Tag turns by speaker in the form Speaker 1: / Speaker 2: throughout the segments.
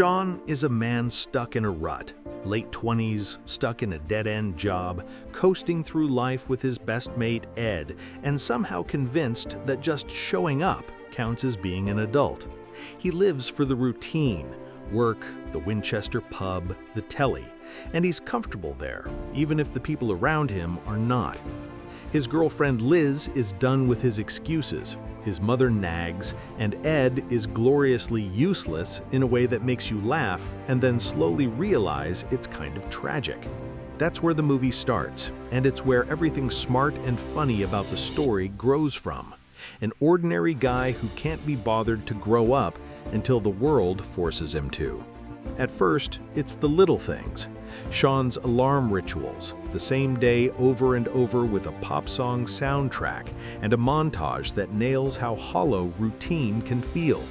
Speaker 1: Shaun is a man stuck in a rut, late 20s, stuck in a dead-end job, coasting through life with his best mate Ed, and somehow convinced that just showing up counts as being an adult. He lives for the routine, work, the Winchester pub, the telly, and he's comfortable there, even if the people around him are not. His girlfriend Liz is done with his excuses, his mother nags, and Ed is gloriously useless in a way that makes you laugh and then slowly realize it's kind of tragic. That's where the movie starts, and it's where everything smart and funny about the story grows from. An ordinary guy who can't be bothered to grow up until the world forces him to. At first, it's the little things. Shaun's alarm rituals, the same day over and over with a pop song soundtrack and a montage that nails how hollow routine can feel.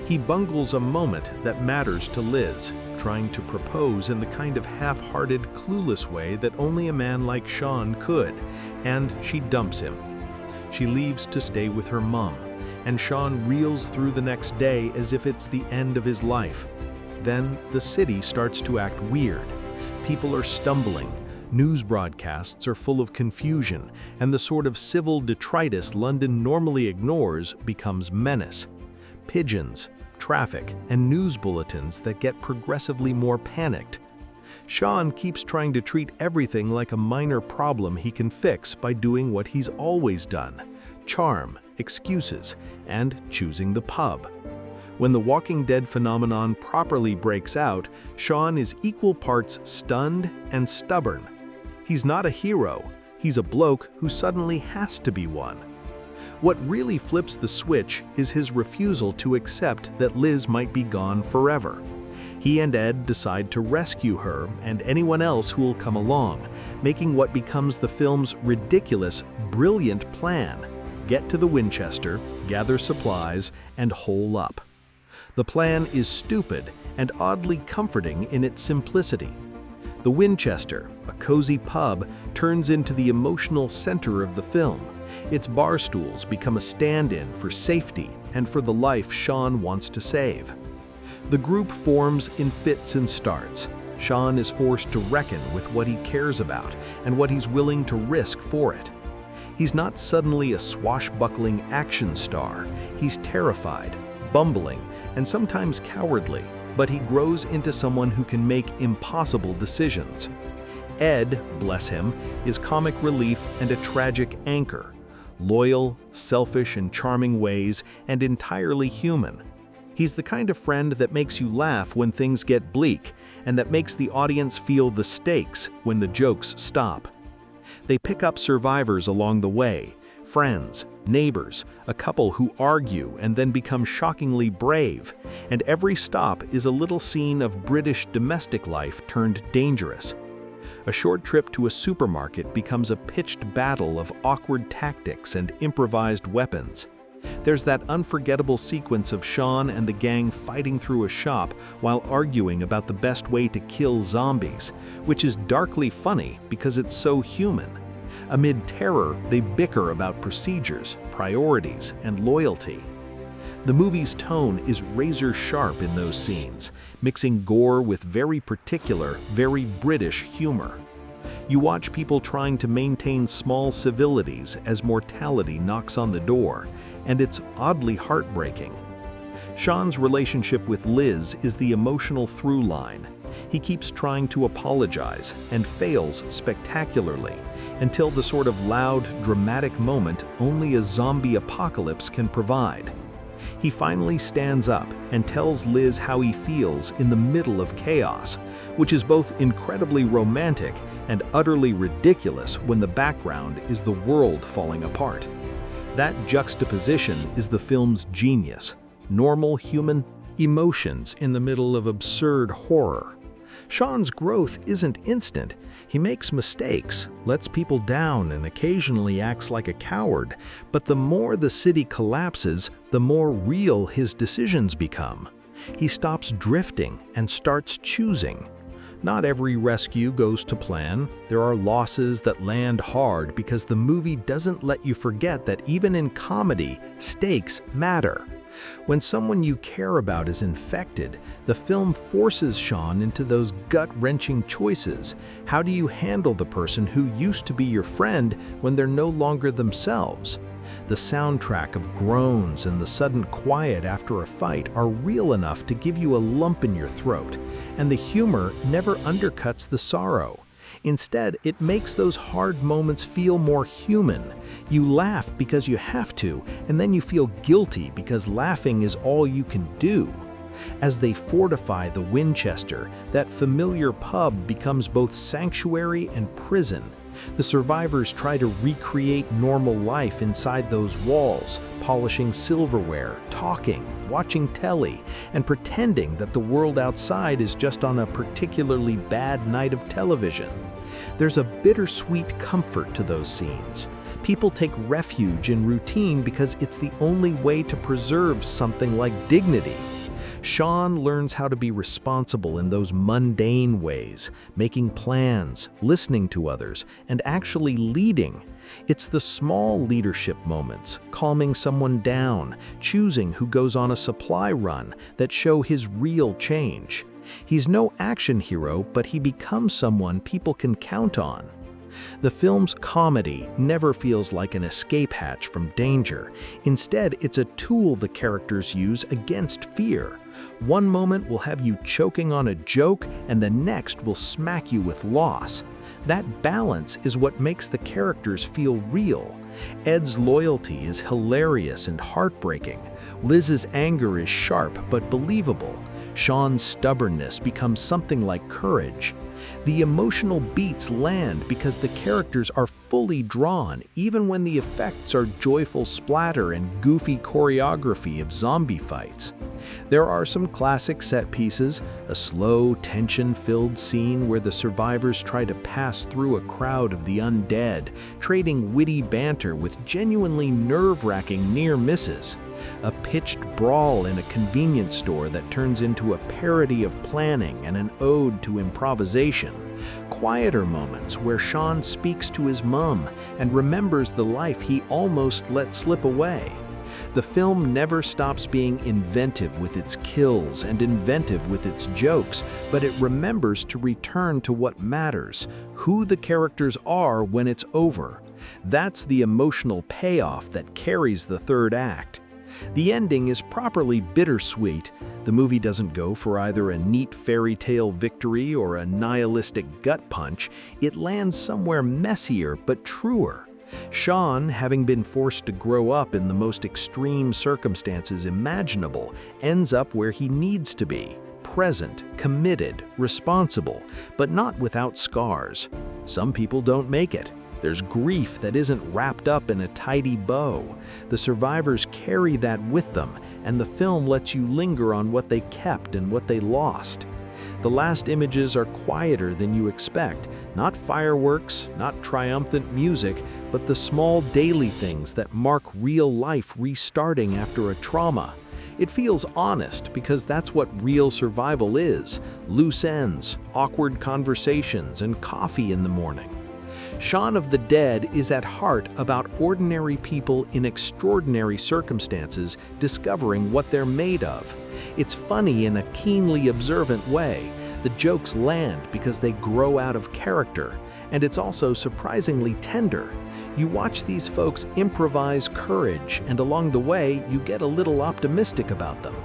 Speaker 1: He bungles a moment that matters to Liz, trying to propose in the kind of half-hearted, clueless way that only a man like Shaun could, and she dumps him. She leaves to stay with her mom, and Shaun reels through the next day as if it's the end of his life. Then the city starts to act weird. People are stumbling, news broadcasts are full of confusion, and the sort of civil detritus London normally ignores becomes menace. Pigeons, traffic, and news bulletins that get progressively more panicked. Shaun keeps trying to treat everything like a minor problem he can fix by doing what he's always done: charm, excuses, and choosing the pub. When the Walking Dead phenomenon properly breaks out, Shaun is equal parts stunned and stubborn. He's not a hero, he's a bloke who suddenly has to be one. What really flips the switch is his refusal to accept that Liz might be gone forever. He and Ed decide to rescue her and anyone else who will come along, making what becomes the film's ridiculous, brilliant plan: get to the Winchester, gather supplies, and hole up. The plan is stupid and oddly comforting in its simplicity. The Winchester, a cozy pub, turns into the emotional center of the film. Its bar stools become a stand-in for safety and for the life Shaun wants to save. The group forms in fits and starts. Shaun is forced to reckon with what he cares about and what he's willing to risk for it. He's not suddenly a swashbuckling action star. He's terrified, bumbling, and sometimes cowardly, but he grows into someone who can make impossible decisions. Ed, bless him, is comic relief and a tragic anchor. Loyal, selfish in charming ways, and entirely human. He's the kind of friend that makes you laugh when things get bleak, and that makes the audience feel the stakes when the jokes stop. They pick up survivors along the way, friends, neighbors, a couple who argue and then become shockingly brave, and every stop is a little scene of British domestic life turned dangerous. A short trip to a supermarket becomes a pitched battle of awkward tactics and improvised weapons. There's that unforgettable sequence of Shaun and the gang fighting through a shop while arguing about the best way to kill zombies, which is darkly funny because it's so human. Amid terror, they bicker about procedures, priorities, and loyalty. The movie's tone is razor-sharp in those scenes, mixing gore with very particular, very British humor. You watch people trying to maintain small civilities as mortality knocks on the door, and it's oddly heartbreaking. Shaun's relationship with Liz is the emotional through line. He keeps trying to apologize and fails spectacularly, until the sort of loud, dramatic moment only a zombie apocalypse can provide. He finally stands up and tells Liz how he feels in the middle of chaos, which is both incredibly romantic and utterly ridiculous when the background is the world falling apart. That juxtaposition is the film's genius: normal human emotions in the middle of absurd horror. Shaun's growth isn't instant. He makes mistakes, lets people down, and occasionally acts like a coward, but the more the city collapses, the more real his decisions become. He stops drifting and starts choosing. Not every rescue goes to plan. There are losses that land hard because the movie doesn't let you forget that even in comedy, stakes matter. When someone you care about is infected, the film forces Shaun into those gut-wrenching choices. How do you handle the person who used to be your friend when they're no longer themselves? The soundtrack of groans and the sudden quiet after a fight are real enough to give you a lump in your throat, and the humor never undercuts the sorrow. Instead, it makes those hard moments feel more human. You laugh because you have to, and then you feel guilty because laughing is all you can do. As they fortify the Winchester, that familiar pub becomes both sanctuary and prison. The survivors try to recreate normal life inside those walls, polishing silverware, talking, watching telly, and pretending that the world outside is just on a particularly bad night of television. There's a bittersweet comfort to those scenes. People take refuge in routine because it's the only way to preserve something like dignity. Shaun learns how to be responsible in those mundane ways, making plans, listening to others, and actually leading. It's the small leadership moments, calming someone down, choosing who goes on a supply run, that show his real change. He's no action hero, but he becomes someone people can count on. The film's comedy never feels like an escape hatch from danger. Instead, it's a tool the characters use against fear. One moment will have you choking on a joke, and the next will smack you with loss. That balance is what makes the characters feel real. Ed's loyalty is hilarious and heartbreaking. Liz's anger is sharp but believable. Shaun's stubbornness becomes something like courage. The emotional beats land because the characters are fully drawn, even when the effects are joyful splatter and goofy choreography of zombie fights. There are some classic set pieces, a slow, tension-filled scene where the survivors try to pass through a crowd of the undead, trading witty banter with genuinely nerve-wracking near misses. A pitched brawl in a convenience store that turns into a parody of planning and an ode to improvisation. Quieter moments where Shaun speaks to his mum and remembers the life he almost let slip away. The film never stops being inventive with its kills and inventive with its jokes, but it remembers to return to what matters, who the characters are when it's over. That's the emotional payoff that carries the third act. The ending is properly bittersweet. The movie doesn't go for either a neat fairy tale victory or a nihilistic gut punch. It lands somewhere messier but truer. Shaun, having been forced to grow up in the most extreme circumstances imaginable, ends up where he needs to be: present, committed, responsible, but not without scars. Some people don't make it. There's grief that isn't wrapped up in a tidy bow. The survivors carry that with them, and the film lets you linger on what they kept and what they lost. The last images are quieter than you expect. Not fireworks, not triumphant music, but the small daily things that mark real life restarting after a trauma. It feels honest because that's what real survival is: loose ends, awkward conversations, and coffee in the morning. Shaun of the Dead is at heart about ordinary people in extraordinary circumstances discovering what they're made of. It's funny in a keenly observant way. The jokes land because they grow out of character, and it's also surprisingly tender. You watch these folks improvise courage, and along the way, you get a little optimistic about them.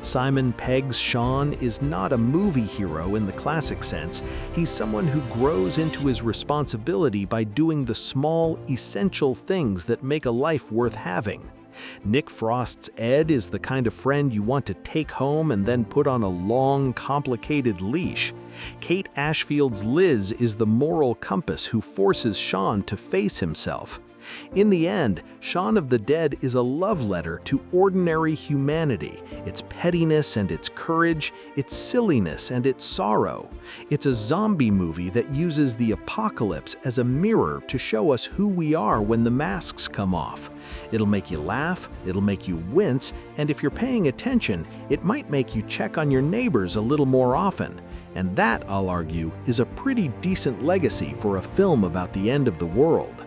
Speaker 1: Simon Pegg's Shaun is not a movie hero in the classic sense. He's someone who grows into his responsibility by doing the small, essential things that make a life worth having. Nick Frost's Ed is the kind of friend you want to take home and then put on a long, complicated leash. Kate Ashfield's Liz is the moral compass who forces Shaun to face himself. In the end, Shaun of the Dead is a love letter to ordinary humanity, its pettiness and its courage, its silliness and its sorrow. It's a zombie movie that uses the apocalypse as a mirror to show us who we are when the masks come off. It'll make you laugh, it'll make you wince, and if you're paying attention, it might make you check on your neighbors a little more often. And that, I'll argue, is a pretty decent legacy for a film about the end of the world.